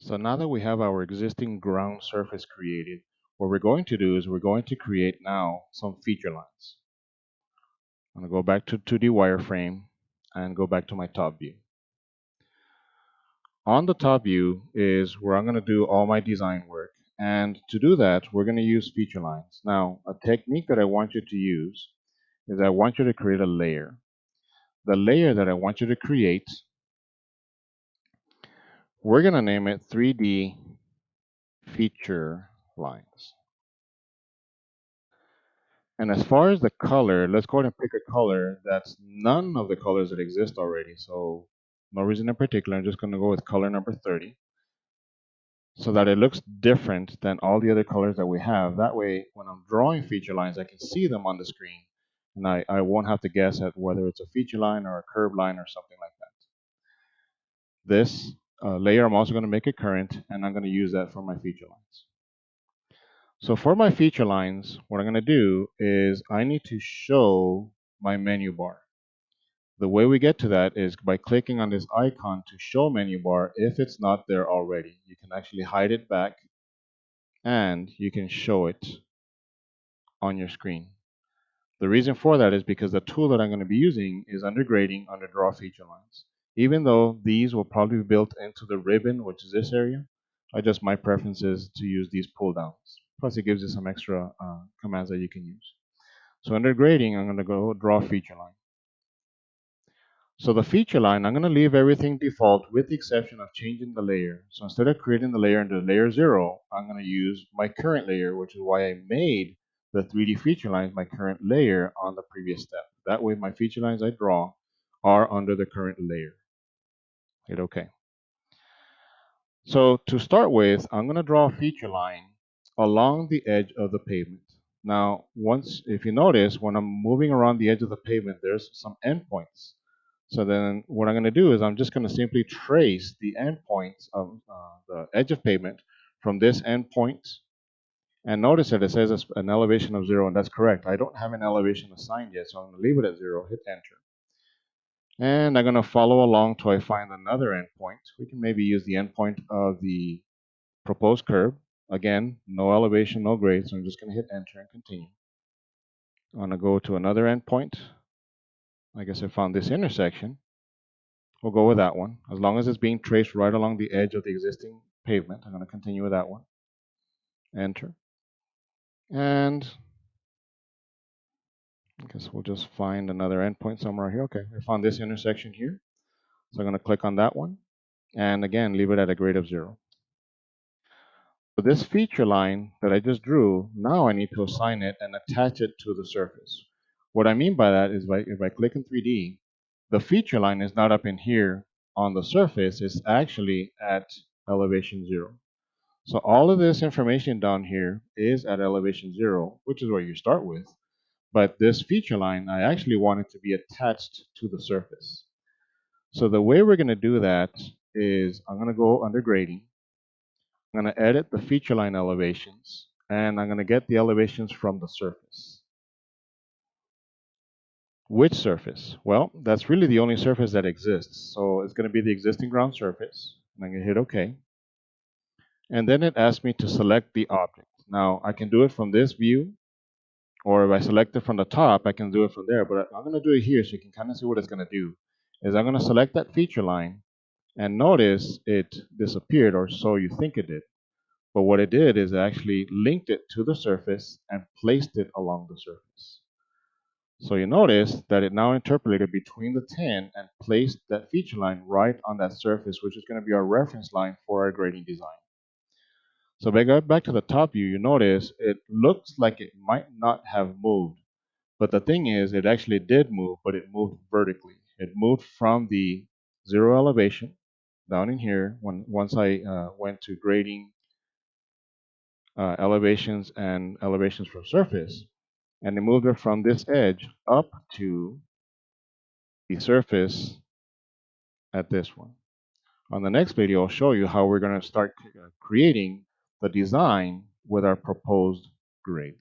So now that we have our existing ground surface created, what we're going to do is we're going to create now some feature lines. I'm going to go back to 2D wireframe and go back to my top view. On the top view is where I'm going to do all my design work. And to do that, we're going to use feature lines. Now, a technique that I want you to use is I want you to create a layer. The layer that I want you to create, we're going to name it 3D feature lines. And as far as the color, let's go ahead and pick a color that's none of the colors that exist already. So no reason in particular. I'm just going to go with color number 30 so that it looks different than all the other colors that we have. That way, when I'm drawing feature lines, I can see them on the screen. And I won't have to guess at whether it's a feature line or a curved line or something like that. This layer, I'm also going to make it current, and I'm going to use that for my feature lines. So for my feature lines, what I'm going to do is I need to show my menu bar. The way we get to that is by clicking on this icon to show menu bar if it's not there already. You can actually hide it back and you can show it on your screen. The reason for that is because the tool that I'm going to be using is under grading under draw feature lines. Even though these will probably be built into the ribbon, which is this area, my preference is to use these pull downs. Plus it gives you some extra commands that you can use. So under grading, I'm going to go draw feature line. So the feature line, I'm going to leave everything default with the exception of changing the layer. So instead of creating the layer into layer 0, I'm going to use my current layer, which is why I made the 3D feature lines my current layer on the previous step. That way my feature lines I draw are under the current layer. Hit OK. So to start with, I'm going to draw a feature line along the edge of the pavement. Now, if you notice, when I'm moving around the edge of the pavement, there's some endpoints. So then what I'm going to do is I'm just going to simply trace the endpoints of the edge of pavement from this endpoint. And notice that it says an elevation of 0, and that's correct. I don't have an elevation assigned yet, so I'm going to leave it at 0, hit enter. And I'm going to follow along till I find another endpoint. We can maybe use the endpoint of the proposed curve. Again, no elevation, no grade, so I'm just going to hit enter and continue. I'm going to go to another endpoint. I guess I found this intersection. We'll go with that one. As long as it's being traced right along the edge of the existing pavement, I'm going to continue with that one. Enter. And I guess we'll just find another endpoint somewhere here. Okay, I found this intersection here. So I'm going to click on that one. And again, leave it at a grade of 0. So this feature line that I just drew, now I need to assign it and attach it to the surface. What I mean by that is if I click in 3D, the feature line is not up in here on the surface, it's actually at elevation 0. So all of this information down here is at elevation 0, which is where you start with. But this feature line, I actually want it to be attached to the surface. So the way we're going to do that is I'm going to go under grading. I'm going to edit the feature line elevations, and I'm going to get the elevations from the surface. Which surface? Well, that's really the only surface that exists. So it's going to be the existing ground surface. And I'm going to hit OK. And then it asks me to select the object. Now, I can do it from this view, or if I select it from the top, I can do it from there. But I'm going to do it here so you can kind of see what it's going to do. Is I'm going to select that feature line, and notice it disappeared, or so you think it did. But what it did is it actually linked it to the surface and placed it along the surface. So you notice that it now interpolated between the 10 and placed that feature line right on that surface, which is going to be our reference line for our grading design. So if I go back to the top view, you notice it looks like it might not have moved. But the thing is, it actually did move, but it moved vertically. It moved from the 0 elevation down in here once I went to grading elevations and elevations from surface, and it moved it from this edge up to the surface at this one. On the next video, I'll show you how we're going to start creating the design with our proposed grades.